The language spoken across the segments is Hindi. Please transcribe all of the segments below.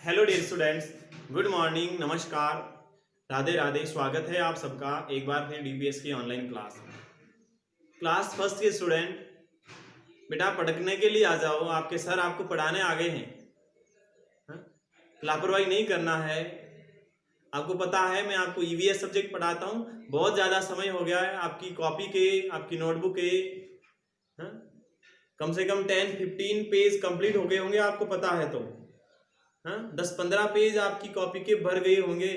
Hello dear students, good morning, नमस्कार, राधे राधे। स्वागत है आप सबका एक बार फिर डीपीएस की ऑनलाइन क्लास में। क्लास फर्स्ट के स्टूडेंट बेटा पढ़ने के लिए आ जाओ, आपके सर आपको पढ़ाने आ गए हैं। लापरवाही नहीं करना है। आपको पता है मैं आपको ईवीएस सब्जेक्ट पढ़ाता हूँ, बहुत ज़्यादा समय हो गया है। आपकी कॉपी के, आपकी नोटबुक के कम से कम 10-15 पेज कंप्लीट हो गए होंगे, आपको पता है तो 10-15 पेज आपकी कॉपी के भर गए होंगे।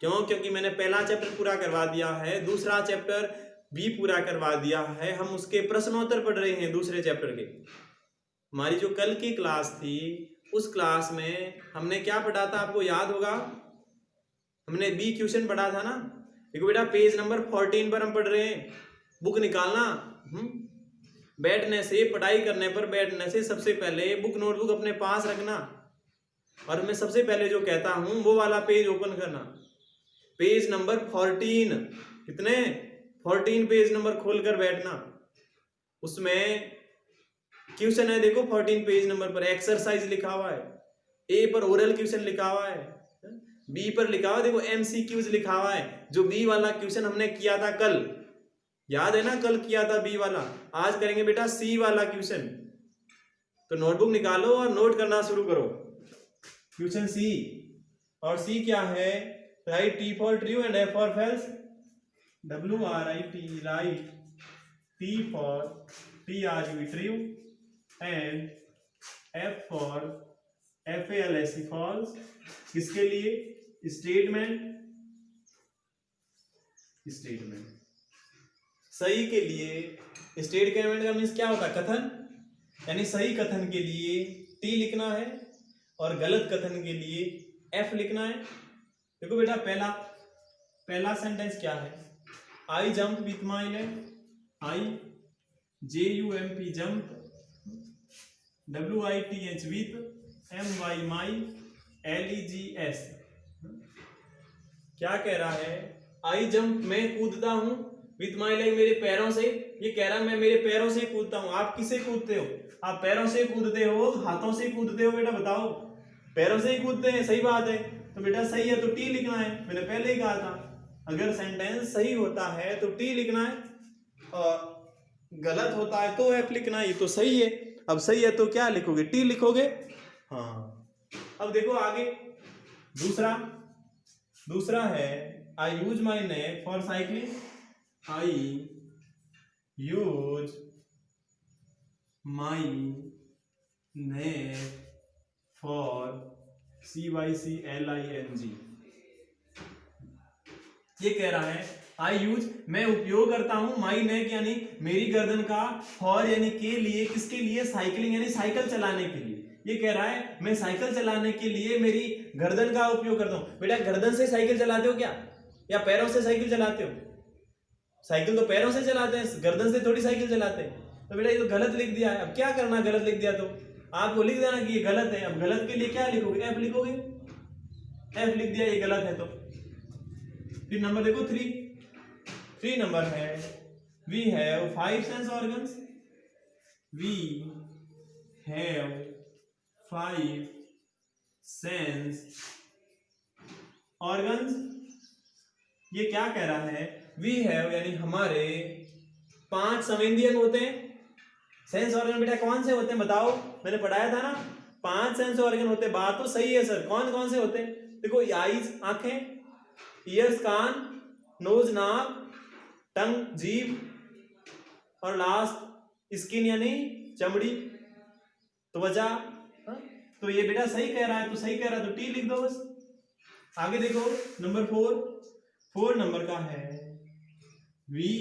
क्यों? क्योंकि मैंने पहला चैप्टर पूरा करवा दिया है, दूसरा चैप्टर भी पूरा करवा दिया है। हम उसके प्रश्नोत्तर पढ़ रहे हैं दूसरे चैप्टर के। हमारी जो कल की क्लास थी उस क्लास में हमने क्या पढ़ा था, आपको याद होगा। हमने बी क्वेश्चन पढ़ा था ना। देखो बेटा पेज नंबर 14 पर हम पढ़ रहे हैं। बुक निकालना, बैठने से, पढ़ाई करने पर बैठने से सबसे पहले बुक नोटबुक अपने पास रखना, और मैं सबसे पहले जो कहता हूं वो वाला पेज ओपन करना। पेज नंबर 14, कितने 14 पेज नंबर खोलकर बैठना। उसमें क्वेश्चन है, देखो 14 पेज नंबर पर एक्सरसाइज लिखा हुआ है, ए पर ओरल क्वेश्चन लिखा हुआ है, बी पर लिखा हुआ है देखो एमसीक्यूज लिखा हुआ है। जो बी वाला क्वेश्चन हमने किया था कल, याद है ना, कल किया था बी वाला। आज करेंगे बेटा सी वाला क्वेश्चन। तो नोटबुक निकालो और नोट करना शुरू करो। क्वेश्चन सी, और सी क्या है? Write T for true and F for false. WRIT, write T for TRU true and F for FALSE false. किसके लिए? स्टेटमेंट सही के लिए। स्टेटमेंट का मीन्स क्या होता है? कथन, यानी सही कथन के लिए T लिखना है और गलत कथन के लिए F लिखना है। देखो बेटा पहला सेंटेंस क्या है? I jump with my leg, IJUMP jump, WITH with, MY my, LEGS। क्या कह रहा है? आई जंप मैं कूदता हूं, विथ माई लेग मेरे पैरों से। ये कह रहा मैं मेरे पैरों से कूदता हूं। आप किससे कूदते हो? आप पैरों से कूदते हो, हाथों से कूदते हो? बेटा बताओ। पैरों से ही कूदते हैं, सही बात है। तो बेटा सही है तो टी लिखना है, मैंने पहले ही कहा था। अगर सेंटेंस सही होता है तो टी लिखना है, और गलत होता है तो एफ लिखना है। ये तो सही है। अब सही है तो क्या लिखोगे? टी लिखोगे। हाँ, अब देखो आगे दूसरा है I use my neck for cycling, I use my neck for CYCLING। ये कह रहा है आई यूज मैं उपयोग करता हूं, माई नेक यानी मेरी गर्दन का, फॉर यानी के लिए, किसके लिए? साइकिलिंग यानी साइकिल चलाने के लिए। ये कह रहा है मैं साइकिल चलाने के लिए मेरी गर्दन का उपयोग करता हूं। बेटा गर्दन से साइकिल चलाते हो क्या, या पैरों से साइकिल चलाते हो? साइकिल तो पैरों से चलाते हैं, गर्दन से थोड़ी साइकिल चलाते हैं। तो बेटा ये तो गलत लिख दिया है। अब क्या करना, गलत लिख दिया तो आपको लिख देना कि ये गलत है। अब गलत के लिए क्या लिखोगे? एफ लिखोगे। एफ लिख दिया, ये गलत है। तो फिर नंबर देखो 3 नंबर है we have 5 sense organs, we have 5 sense organs. ये क्या कह रहा है? वी हैव यानी हमारे 5 संवेदी अंग होते हैं। सेंस ऑर्गन बेटा कौन से होते हैं बताओ? मैंने पढ़ाया था ना, 5 सेंस ऑर्गन होते हैं। बात तो सही है सर, कौन कौन से होते हैं? देखो आईज आंखें, ईयर्स कान, नोज नाक, टंग जीभ, और लास्ट स्किन यानी चमड़ी, त्वचा। तो ये बेटा सही कह रहा है, तो सही कह रहा है तो टी लिख दो बस। आगे देखो नंबर 4 नंबर का है we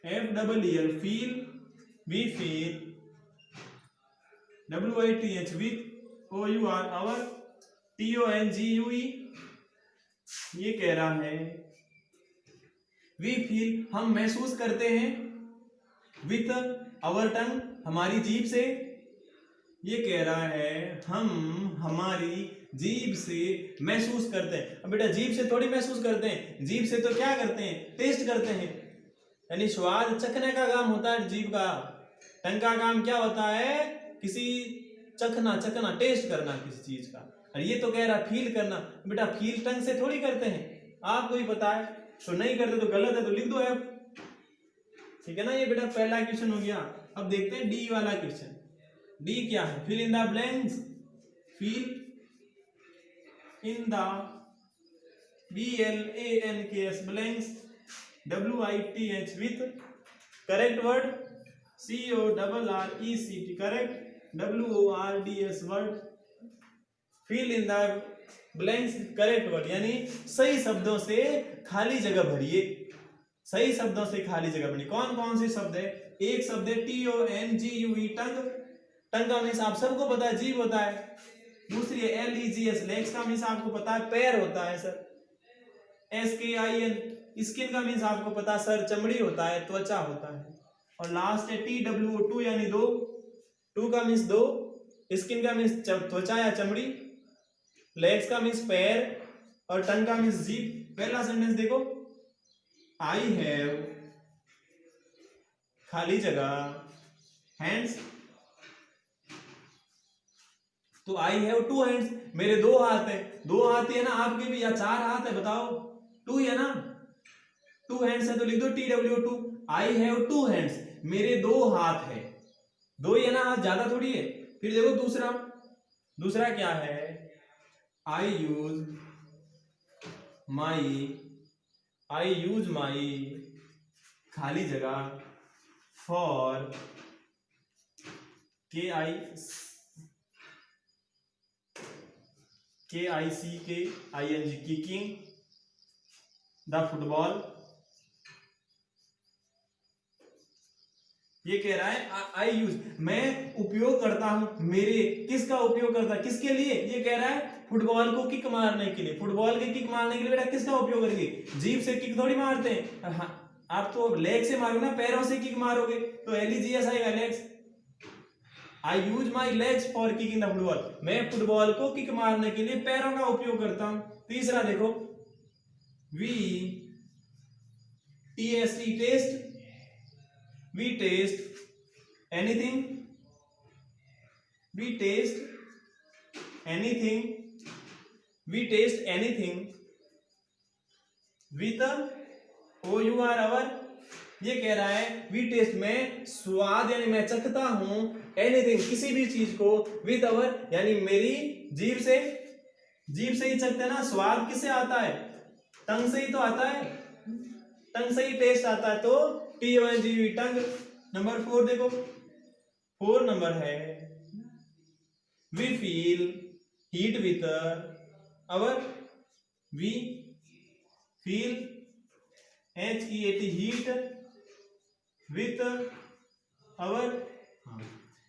FEEL feel, we feel, WITH with, OUR our, TONGUE। ये कह रहा है वी फील हम महसूस करते हैं, विथ आवर टंग हमारी जीभ से। ये कह रहा है हम हमारी जीभ से महसूस करते हैं। अब बेटा जीभ से थोड़ी महसूस करते हैं, जीभ से तो क्या करते हैं? टेस्ट करते हैं, यानी स्वाद चखने का काम होता है जीभ का। टंग का काम क्या होता है? किसी चखना टेस्ट करना किसी चीज का। और ये तो कह रहा फील करना। बेटा फील टंग से थोड़ी करते हैं, आपको ही पता है, तो नहीं करते तो गलत है, तो लिख दो एफ। ठीक है ना, ये बेटा पहला क्वेश्चन हो गया। अब देखते हैं डी वाला क्वेश्चन। डी क्या है? Fill in the blanks, fill in the BLANKS blanks WITH with correct word CORRECT correct WORDS word. Fill in the blanks correct word यानी सही शब्दों से खाली जगह भरिए। सही शब्दों से खाली जगह भरिए। कौन कौन से शब्द है? एक शब्द है TONGUE टंग, टंग का मीन्स आप सबको पता है जीभ होता है। दूसरी है LEGS लेग्स का मीन्स आपको पता है पैर होता है सर। SKIN स्किन का मीन्स आपको पता है सर चमड़ी होता है, त्वचा होता है। और लास्ट है TWO2 यानी दो, टू का मीन्स दो, स्किन का मीन्स त्वचा या चमड़ी, लेग्स का मीन्स पैर और टंग का मीन्स जीभ। पहला सेंटेंस देखो, आई हैव खाली जगह हैंड्स, तो आई हैव टू हैंड्स, मेरे दो हाथ है। दो हाथ है ना आपके भी, या चार हाथ है बताओ? टू है ना, टू हैंड्स है तो लिख दो TWO2। I have to hands, मेरे दो हाथ है। दो ही है ना हाथ, ज्यादा थोड़ी है। फिर देखो दूसरा, दूसरा क्या है? आई यूज माई खाली जगह for KICKING kicking the football. ये कह रहा है आई यूज, मैं उपयोग करता हूं, मेरे किसका उपयोग करता है, किसके लिए? ये कह रहा है फुटबॉल को किक मारने के लिए। फुटबॉल के किक मारने के लिए बेटा किसका उपयोग करेंगे? जीभ से किक थोड़ी मारते हैं। हाँ, आप तो लेग से मारोगे ना, पैरों से किक मारोगे तो LEGS आएगा legs. I use my legs for kicking the football, मैं फुटबॉल को किक मारने के लिए पैरों का उपयोग करता हूं। तीसरा देखो, test, we taste anything with our। ये कह रहा है वी टेस्ट, में स्वाद यानी मैं चखता हूं एनीथिंग किसी भी चीज को, विद अवर यानी मेरी जीभ से। जीभ से ही चखते हैं ना, स्वाद किससे आता है? टंग से ही तो आता है, टंग से ही टेस्ट आता है, तो TONGUE टंग। नंबर 4 देखो, 4 नंबर है we feel heat with our, we feel HEAT heat with our.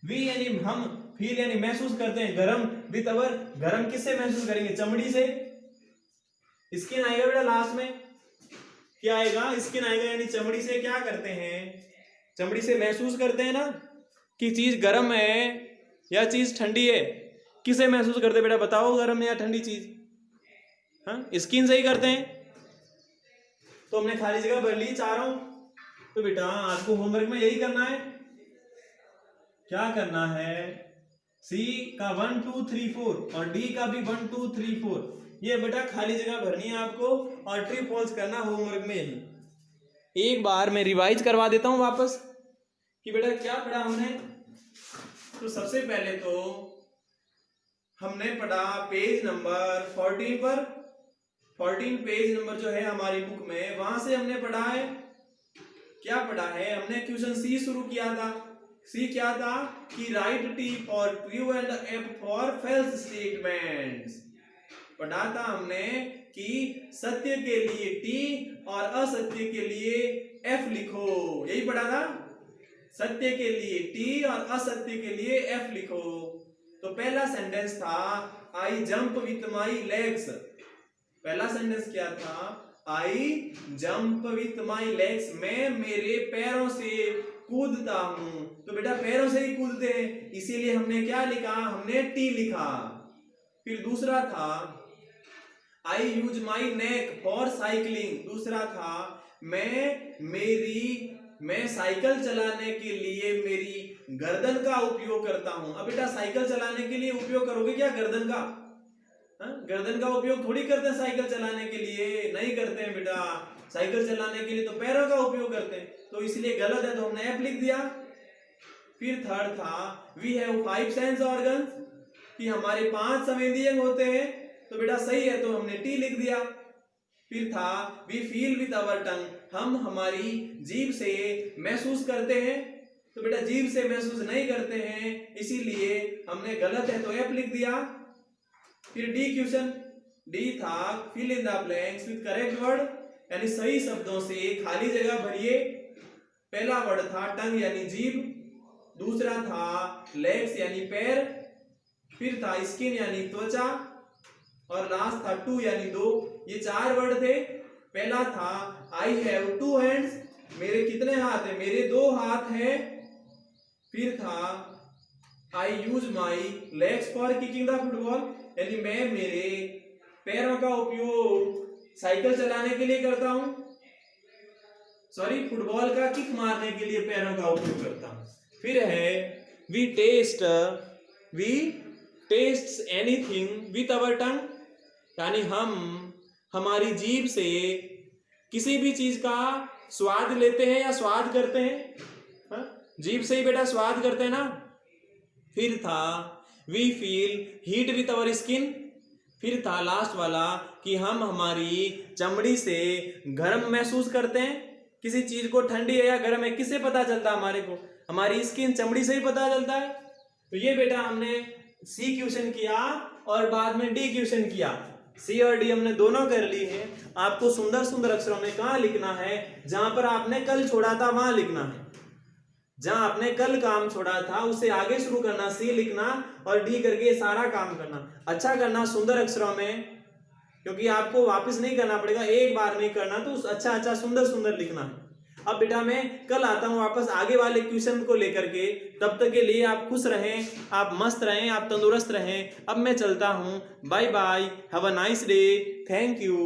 We यानी हम, फील यानी महसूस करते हैं गरम, विथ अवर गरम किससे महसूस करेंगे? चमड़ी से। स्किन आएगा बेटा लास्ट में, क्या आएगा? स्किन आएगा, यानी चमड़ी से क्या करते हैं? चमड़ी से महसूस करते हैं ना कि चीज गर्म है या चीज ठंडी है। किसे महसूस करते हैं बेटा बताओ, गर्म या ठंडी चीज? हाँ, स्किन से ही करते हैं। तो हमने खाली जगह भर ली चारों। तो बेटा आपको होमवर्क में यही करना है। क्या करना है? सी का 1 2 3 4 और डी का भी 1 2 3 4, ये बेटा खाली जगह भरनी है आपको और ट्रू फॉल्स करना होमवर्क में। यही एक बार मैं रिवाइज करवा देता हूं वापस कि बेटा क्या पढ़ा हमने। तो सबसे पहले तो हमने पढ़ा पेज नंबर 14 पर, 14 पेज नंबर जो है हमारी बुक में, वहां से हमने पढ़ा है। क्या पढ़ा है हमने? क्वेश्चन सी शुरू किया था। सी क्या था कि write T for true and F for false statements. पढ़ा था हमने कि सत्य के लिए टी और असत्य के लिए एफ लिखो। यही पढ़ा था, सत्य के लिए टी और असत्य के लिए एफ लिखो। तो पहला सेंटेंस था I jump with my legs. पहला सेंटेंस क्या था? I jump with my legs, मैं मेरे पैरों से कूदता हूं। तो बेटा पैरों से ही कूदते हैं, इसीलिए हमने क्या लिखा? हमने टी लिखा। फिर दूसरा था I use my neck for cycling. दूसरा था मैं साइकिल चलाने के लिए मेरी गर्दन का उपयोग करता हूं। अब बेटा साइकिल चलाने के लिए उपयोग करोगे क्या गर्दन का? गर्दन का उपयोग थोड़ी करते हैं साइकिल चलाने के लिए, नहीं करते हैं बेटा। साइकिल चलाने के लिए तो पैरों का उपयोग करते हैं, तो इसलिए गलत है, तो हमने एफ लिख दिया। फिर थर्ड था वी हैव 5 सेंस ऑर्गन्स, कि हमारे 5 संवेदी अंग होते हैं, तो बेटा सही है, तो हमने टी लिख दिया। फिर था we feel with our tongue, हम हमारी जीभ से महसूस करते हैं, तो बेटा जीभ से महसूस नहीं करते हैं, इसीलिए हमने गलत है, तो एफ लिख दिया। फिर डी क्वेश्चन, डी था fill in the blanks with correct word, यानी सही शब्दों से खाली जगह भरिए। पहला वर्ड था टंग यानी जीभ, दूसरा था लेग्स यानी पैर, फिर था स्किन यानी त्वचा, और लास्ट था टू यानी 2। ये 4 वर्ड थे। पहला था आई हैव 2 हैंड्स, मेरे कितने हाथ है, मेरे 2 हाथ है। फिर था I use my legs for kicking the football, यानी मैं मेरे पैरों का उपयोग साइकिल चलाने के लिए करता हूं, सॉरी फुटबॉल का किक मारने के लिए पैरों का उपयोग करता हूं। फिर है we test anything with our tongue, यानी हम हमारी जीभ से किसी भी चीज का स्वाद लेते हैं या स्वाद करते हैं, जीभ से ही बेटा स्वाद करते हैं ना। फिर था we feel heat with our skin, फिर था लास्ट वाला कि हम हमारी चमड़ी से गर्म महसूस करते हैं, किसी चीज को ठंडी है या गर्म है किससे पता चलता है हमारे को, हमारी स्किन चमड़ी से ही पता चलता है। तो ये बेटा हमने सी क्वेश्चन किया और बाद में डी क्वेश्चन किया, सी और डी हमने दोनों कर ली है। आपको सुंदर सुंदर अक्षरों में कहाँ लिखना है, जहां पर आपने कल छोड़ा था वहां लिखना है, जहां आपने कल काम छोड़ा था उससे आगे शुरू करना, सी लिखना और डी करके सारा काम करना। अच्छा करना सुंदर अक्षरों में, क्योंकि आपको वापस नहीं करना पड़ेगा, एक बार में करना, तो अच्छा सुंदर सुंदर लिखना है। अब बेटा मैं कल आता हूँ वापस आगे वाले क्वेश्चन को लेकर के, तब तक के लिए आप खुश रहें, आप मस्त रहें, आप तंदुरुस्त रहें। अब मैं चलता हूँ, bye bye, have a nice day, thank you.